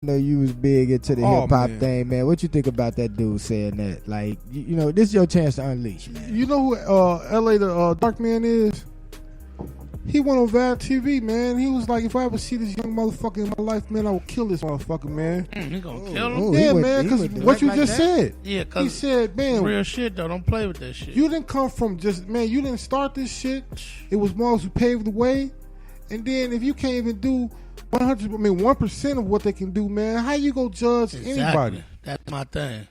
know you was big into the hip hop thing, man. What you think about that dude saying that? Like, you know, this is your chance to unleash, man. You know who LA the Dark Man is? He went on Val TV, man. He was like, if I ever see this young motherfucker in my life, man, I will kill this motherfucker, man. He gonna kill him? Yeah, man, because what you just said. Yeah, because he said, man. Real shit, though. Don't play with that shit. You didn't come from just, man, you didn't start this shit. It was Mars who paved the way. And then if you can't even do 1% of what they can do, man, how you go judge anybody? That's my thing.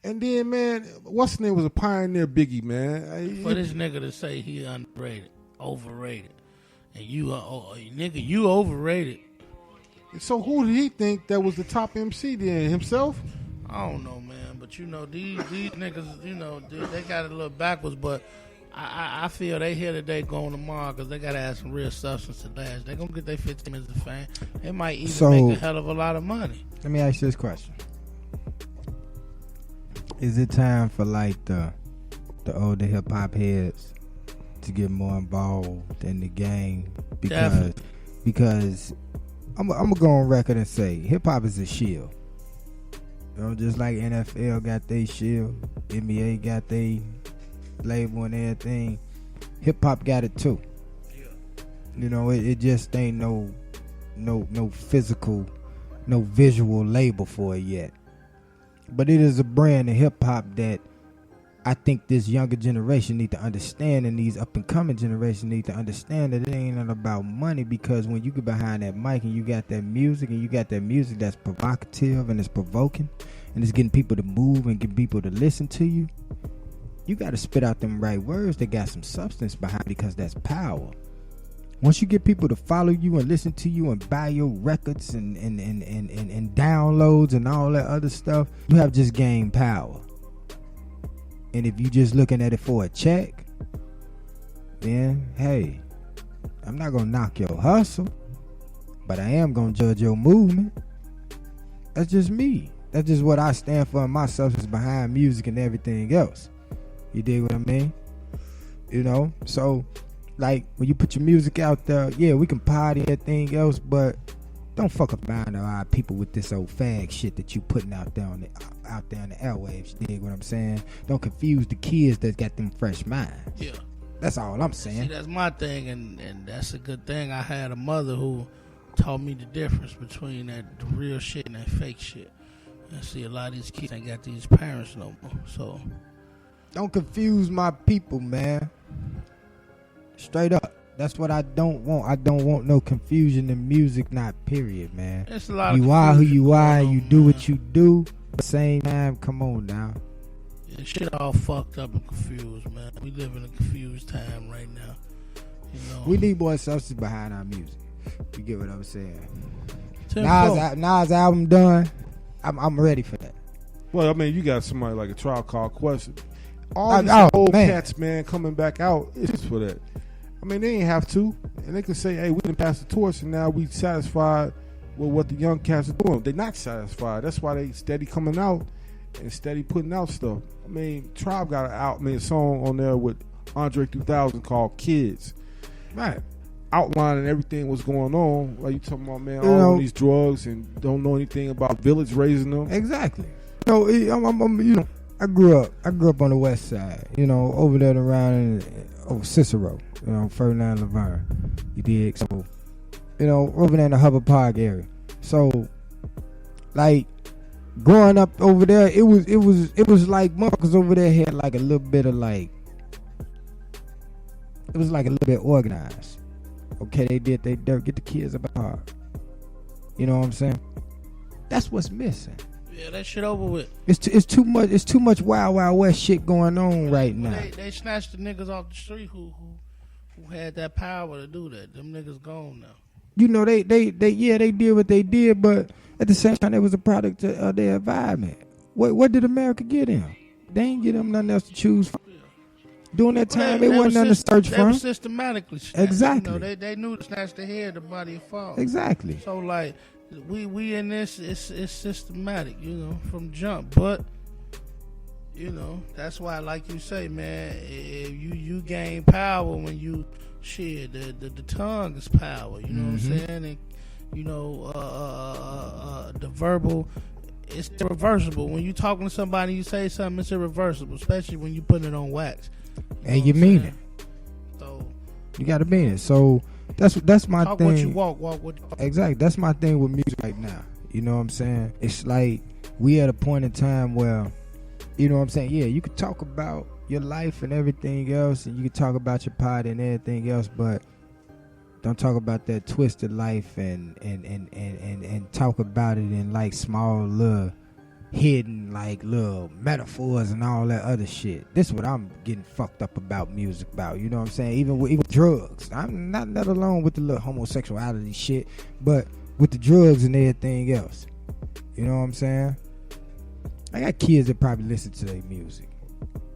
And then, man, what's his name was a pioneer, Biggie, man. For this nigga to say he underrated, overrated, and you, nigga, you overrated. So who did he think that was the top MC then? Himself? I don't know, man. But you know, these niggas, you know, they got it a little backwards. But I feel they here today, going tomorrow, because they gotta have some real substance to last. They gonna get their 15 minutes of fame. They might even make a hell of a lot of money. Let me ask you this question. Is it time for like the older hip hop heads to get more involved in the game? Because I'm gonna go on record and say hip hop is a shield. You know, just like NFL got their shield, NBA got their label and everything. Hip hop got it too. Yeah. You know, it just ain't no physical, no visual label for it yet. But it is a brand of hip-hop that I think this younger generation need to understand, and these up-and-coming generation need to understand that it ain't about money, because when you get behind that mic and you got that music that's provocative and it's provoking and it's getting people to move and getting people to listen to you, you got to spit out them right words that got some substance behind it, because that's power. Once you get people to follow you and listen to you and buy your records and downloads and all that other stuff, you have just gained power. And if you just looking at it for a check, then hey, I'm not gonna knock your hustle, but I am gonna judge your movement. That's just me. That's just what I stand for, and my substance behind music and everything else. You dig what I mean? You know, so like when you put your music out there, yeah, we can party and everything else, but don't fuck around our people with this old fag shit that you putting out there in the airwaves. You dig what I'm saying? Don't confuse the kids that got them fresh minds. Yeah, that's all I'm saying. See, that's my thing, and that's a good thing. I had a mother who taught me the difference between that real shit and that fake shit. And see, a lot of these kids ain't got these parents no more, so don't confuse my people, man. Straight up. That's what I don't want. I don't want no confusion in music, not period, man. It's a lot you are who you are, you do what you do. At the same time, come on now. Yeah, shit all fucked up and confused, man. We live in a confused time right now. You know, we need more substance behind our music. You get what I'm saying? Nas album done. I'm ready for that. Well, I mean, you got somebody like a Tribe Called Quest. All these old cats, man, coming back out is for that. I mean, they ain't have to. And they can say, hey, we didn't pass the torch and now we satisfied with what the young cats are doing. They're not satisfied. That's why they steady coming out and steady putting out stuff. I mean, Tribe got a song on there with Andre 3000 called Kids. Right. Outlining everything what's going on. Like you talking about, man, all these drugs and don't know anything about village raising them. Exactly. I grew up on the west side, over there around Cicero, Ferdinand Laverne. You dig? So, over there in the Hubbard Park area. So, like, growing up over there, it was like motherfuckers over there had like a little bit of like, it was like a little bit organized. Okay, they did their dirt, get the kids up hard. You know what I'm saying? That's what's missing. Yeah, that shit over with. It's too much. It's too much Wild Wild West shit going on right now. They snatched the niggas off the street who had that power to do that. Them niggas gone now. They did what they did, but at the same time, it was a product of their environment. What did America get them? They ain't get them nothing else to choose from. During that time, it wasn't nothing to search from. They were systematically snatched. Exactly. They knew to snatch the head, the body fall. Exactly. So like. We in this, it's systematic, from jump. But, that's why, like you say, man, you gain power when you share. The tongue is power, you know what I'm saying? And the verbal. It's irreversible. When you talking to somebody, you say something, it's irreversible, especially when you put it on wax. And you mean it. So you gotta mean it. So that's my talk thing. What you walk what you talk. Exactly. That's my thing with music right now. You know what I'm saying? It's like we at a point in time where, you know what I'm saying? Yeah, you could talk about your life and everything else, and you could talk about your party and everything else, but don't talk about that twisted life and talk about it in like small little hidden like little metaphors and all that other shit. This is what I'm getting fucked up about music about. You know what I'm saying? Even with drugs. I'm not let alone with the little homosexuality shit, but with the drugs and everything else. You know what I'm saying? I got kids that probably listen to their music.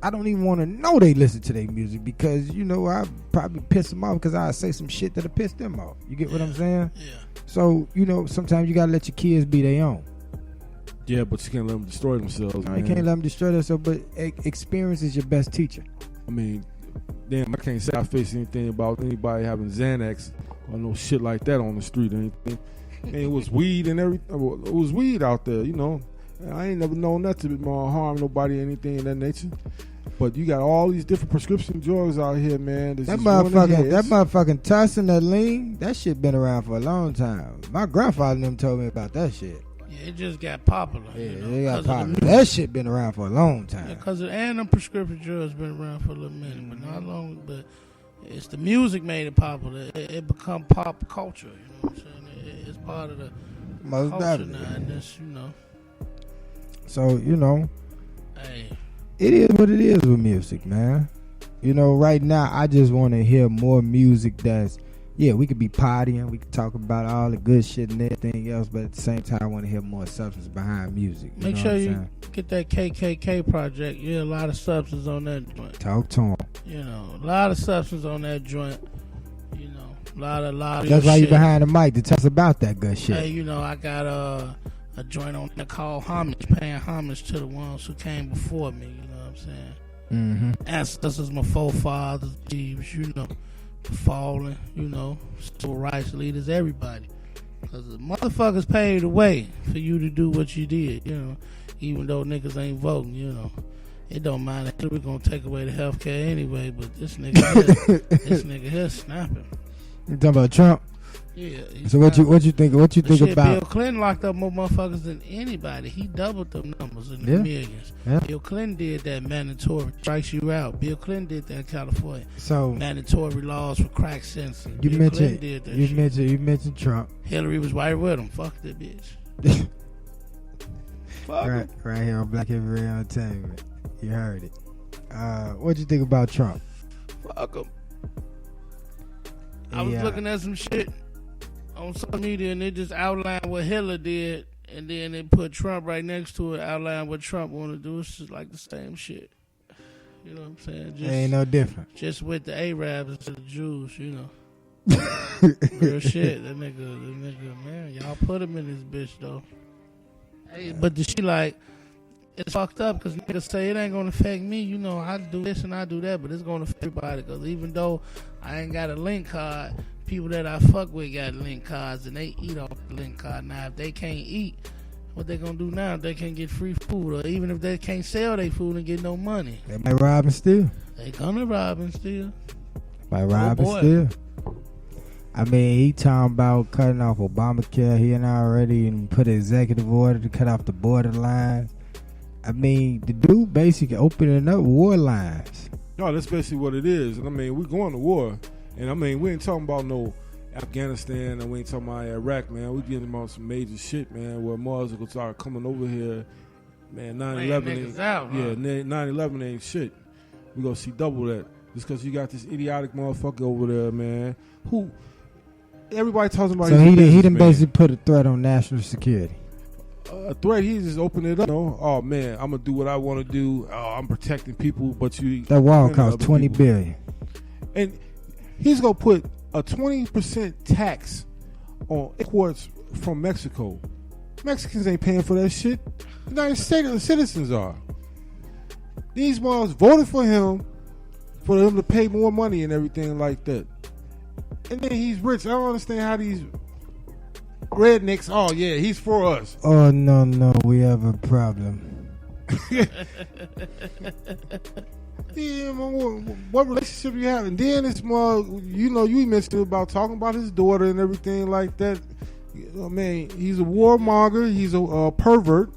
I don't even want to know they listen to their music because, I probably piss them off because I say some shit that'll piss them off. You get what I'm saying? Yeah. So, sometimes you got to let your kids be their own. Yeah, but you can't let them destroy themselves. No, you can't let them destroy themselves, but experience is your best teacher. I mean, damn, I can't say I face anything about anybody having Xanax or no shit like that on the street or anything. And it was weed and everything. It was weed out there, I ain't never known that to harm nobody or anything of that nature. But you got all these different prescription drugs out here, man. That motherfucking tussin, that lean, that shit been around for a long time. My grandfather and them told me about that shit. Yeah, it just got popular. Yeah, it got popular. That shit been around for a long time. Yeah, and them prescription drugs been around for a little minute, but not long. But it's the music made it popular. It become pop culture. You know what I'm saying? It's part of the most culture now, and this, So Hey. It is what it is with music, man. Right now I just want to hear more music that's, we could be partying, we could talk about all the good shit and everything else, but at the same time I want to hear more substance behind music. Make sure you get that KKK project. Yeah, a lot of substance on that joint. Talk to him. A lot of substance on that joint. A lot of That's why you shit. Behind the mic to tell us about that good shit. Hey, I got a joint on there called Homage, paying homage to the ones who came before me. You know what I'm saying? Mm-hmm. Ancestors, my forefathers, the fallen, civil rights leaders, everybody. Because the motherfuckers paved the way for you to do what you did, even though niggas ain't voting, It don't matter. We're going to take away the health care anyway, but this nigga here snapping. You talking about Trump? Yeah. So what you think about Bill Clinton locked up more motherfuckers than anybody. He doubled them numbers in the millions. Yeah. Bill Clinton did that mandatory strikes you out. Bill Clinton did that in California. So mandatory laws for crack sentencing. You mentioned Trump. Hillary was right with him. Fuck that bitch. Fuck right here on Blaq Hippie Entertainment. You heard it. What you think about Trump? Fuck him. I was looking at some shit on social media and they just outlined what Hitler did, and then they put Trump right next to it, outline what Trump want to do. It's just like the same shit. You know what I'm saying? Just, ain't no different. Just with the Arabs instead of the Jews, Real shit. That nigga, man, y'all put him in this bitch though. Hey, but the shit like, it's fucked up because niggas say it ain't gonna affect me. I do this and I do that, but it's gonna affect everybody. Because even though I ain't got a link card, people that I fuck with got link cards and they eat off the link card. Now, if they can't eat, what they gonna do now? If they can't get free food, or even if they can't sell their food and get no money, they might rob and steal. They gonna rob and steal. Might rob and steal. I mean, he talking about cutting off Obamacare. He and already put an executive order to cut off the borderline. I mean, the dude basically opening up war lines. No, that's basically what it is. And I mean, we're going to war. And I mean, we ain't talking about no Afghanistan and we ain't talking about Iraq, man. We getting about some major shit, man, where Mars will start coming over here. Man, 9/11 ain't, out, huh? 9/11 ain't shit. We gonna see double that. Just because you got this idiotic motherfucker over there, man. Who everybody talking about. So he didn't basically put a threat on national security. A threat, he just opened it up. Oh man, I'm gonna do what I want to do. Oh, I'm protecting people, but that wall cost $20 billion, and he's gonna put a 20% tax on imports from Mexico. Mexicans ain't paying for that shit. The United States citizens are. These ones voted for him for them to pay more money and everything like that. And then he's rich. I don't understand how these rednecks. Oh yeah, he's for us. Oh no, we have a problem. Yeah, what relationship you have? And then it's more, you mentioned about talking about his daughter and everything like that. I mean, he's a warmonger. He's a pervert.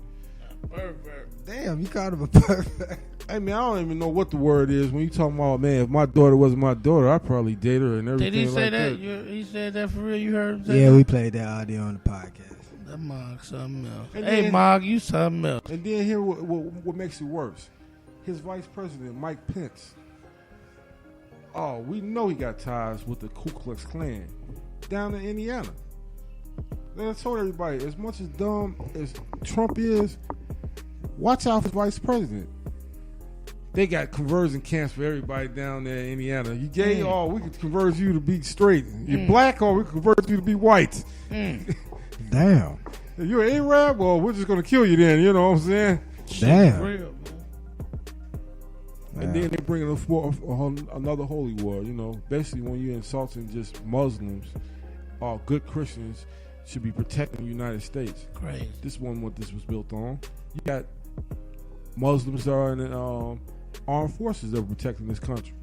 Pervert. Damn, you called him a pervert. I mean, I don't even know what the word is when you talking about, man, if my daughter wasn't my daughter, I'd probably date her and everything. Did he say like that? He said that for real? You heard him say Yeah, that? we played that audio on the podcast. That Mog something else. And Hey, then- Mog, you something else. And then here, what makes it worse? His vice president, Mike Pence. Oh, we know he got ties with the Ku Klux Klan down in Indiana. And I told everybody, as much as dumb as Trump is, watch out for vice president. They got conversion camps for everybody down there in Indiana. You gay? Oh, we can convert you to be straight. You're black? Oh, we can convert you to be white. Damn. If you're an Arab, well, we're just going to kill you then. You know what I'm saying? Damn. Real, man. And then they bring in another holy war. Basically when you're insulting just Muslims, or good Christians should be protecting the United States. Crazy. This one, what this was built on. You got Muslims that are in the armed forces that are protecting this country.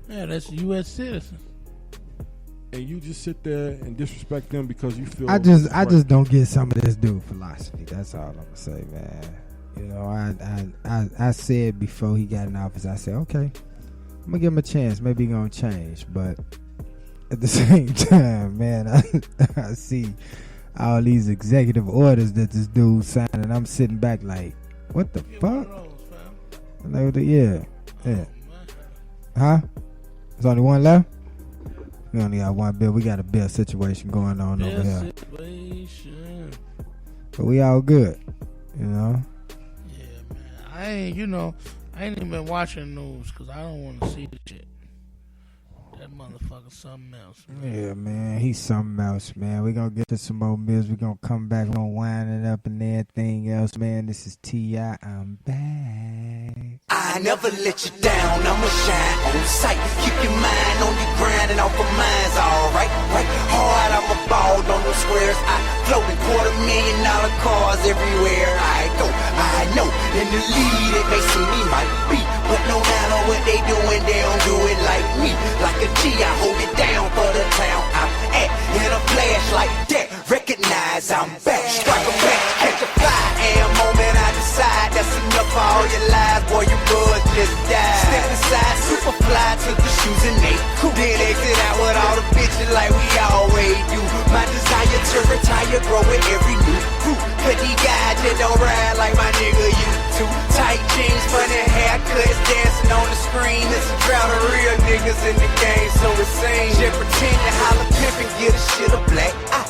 Yeah, that's U.S. citizens. And you just sit there and disrespect them because you feel. I just don't get some of this dude philosophy. That's all I'm gonna say, man. I said before he got in office, I said, okay, I'm gonna give him a chance. Maybe he's gonna change. But at the same time, man, I see all these executive orders that this dude signed, and I'm sitting back like, what the fuck? Yeah. Huh? There's only one left? We only got one bill. We got a bill situation going on over here. But we all good, Yeah, man. I ain't even been watching news because I don't want to see the shit. That motherfucker something else, man. Yeah, man, he's something else, man. We're going to get to some more bills. We're going to come back, we're going to wind it up and everything else, man. This is T.I. I'm back. I never let you down, I'ma shine on sight. Keep your mind on your grind and off of mine's alright, right? Hard, I'm a ball on those squares. I float in $250,000 cars everywhere I go. I know in the lead it may seem me might be, but no matter what they doing, they don't do it like me. Like a G, I hold it down for the town I'm at. In a flash like that, recognize I'm back. Strike a match, catch a fly, and a moment I decide that's enough for all your lies, boy, your blood just died. Step aside, super fly, took the shoes and they cool. Then exit out with all the bitches like we always do. My desire to retire, grow with every new crew. Cause these guys that don't ride like my nigga used to. Tight jeans, funny haircuts, dancing on the screen. It's a drought of real niggas in the game, so it seems. Just pretend to holler pimp and get a shit a black eye.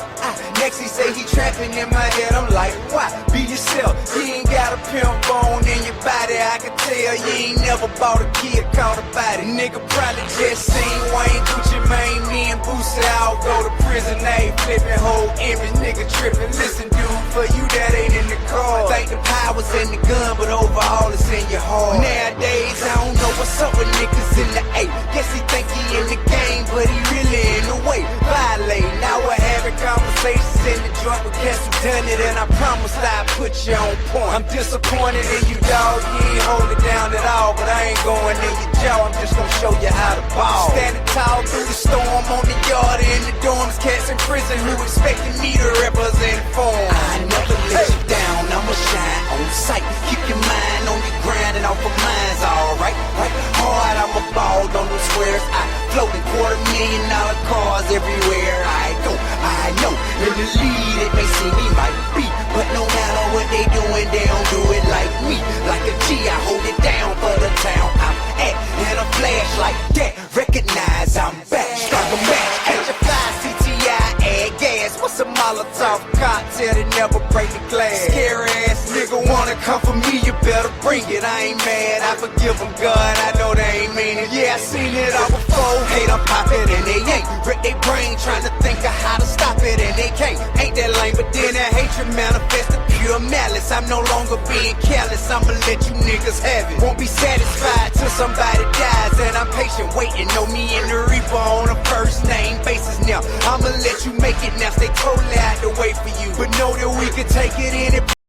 Next he say he trapping in my head, I'm like, why? Be yourself, you ain't got a pimp bone in your body. I can tell you ain't never bought a kid, caught a body. Nigga probably just seen Wayne, Gucci Mane, me and Boosie all go to prison. They flipping whole image, nigga tripping. Listen dude, for you that ain't in the car. Think the power's in the gun, but overall it's in your heart. Nowadays I don't know what's up with niggas in the A. Guess he think he in the game, but he really in the way. Violate, now we're having conversations in the drunk with cats who done it, and I promise I'll put you on point. I'm disappointed in you, dog. You ain't hold it down at all, but I ain't going in your jaw. I'm just gonna show you how to ball. Standing tall through the storm on the yard in the dorms. Cats in prison who expecting me to represent for 'em. I never let you down. I'ma shine on sight. Keep your mind on your grind and off of mine's alright, right? Hard, I'm a ball on those squares. I float in $250,000 cars everywhere I go. I know in the lead it may seem me might be, but no matter what they doing, they don't do it like me. Like a G, I hold it down for the town I'm at. In a flash like that, recognize I'm back. Strike a match, catch a fly, CTI, add gas. What's a Molotov cocktail that never break the glass? Scary ass nigga wanna come for me, you better bring it. I ain't mad, I forgive them, God, I know they ain't mean it. Yeah, I seen it all before. Hate I'm poppin' and they ain't. Wreck they brain trying to think of how to stop it and they can't. Ain't that lame, but then that hatred manifested. pure malice. I'm no longer being careless, I'ma let you niggas have it. Won't be satisfied till somebody dies, and I'm patient waiting. Know me and the Reaper on a first name basis now. I'ma let you make it now, stay totally out the way for you, but know that we can take it in it.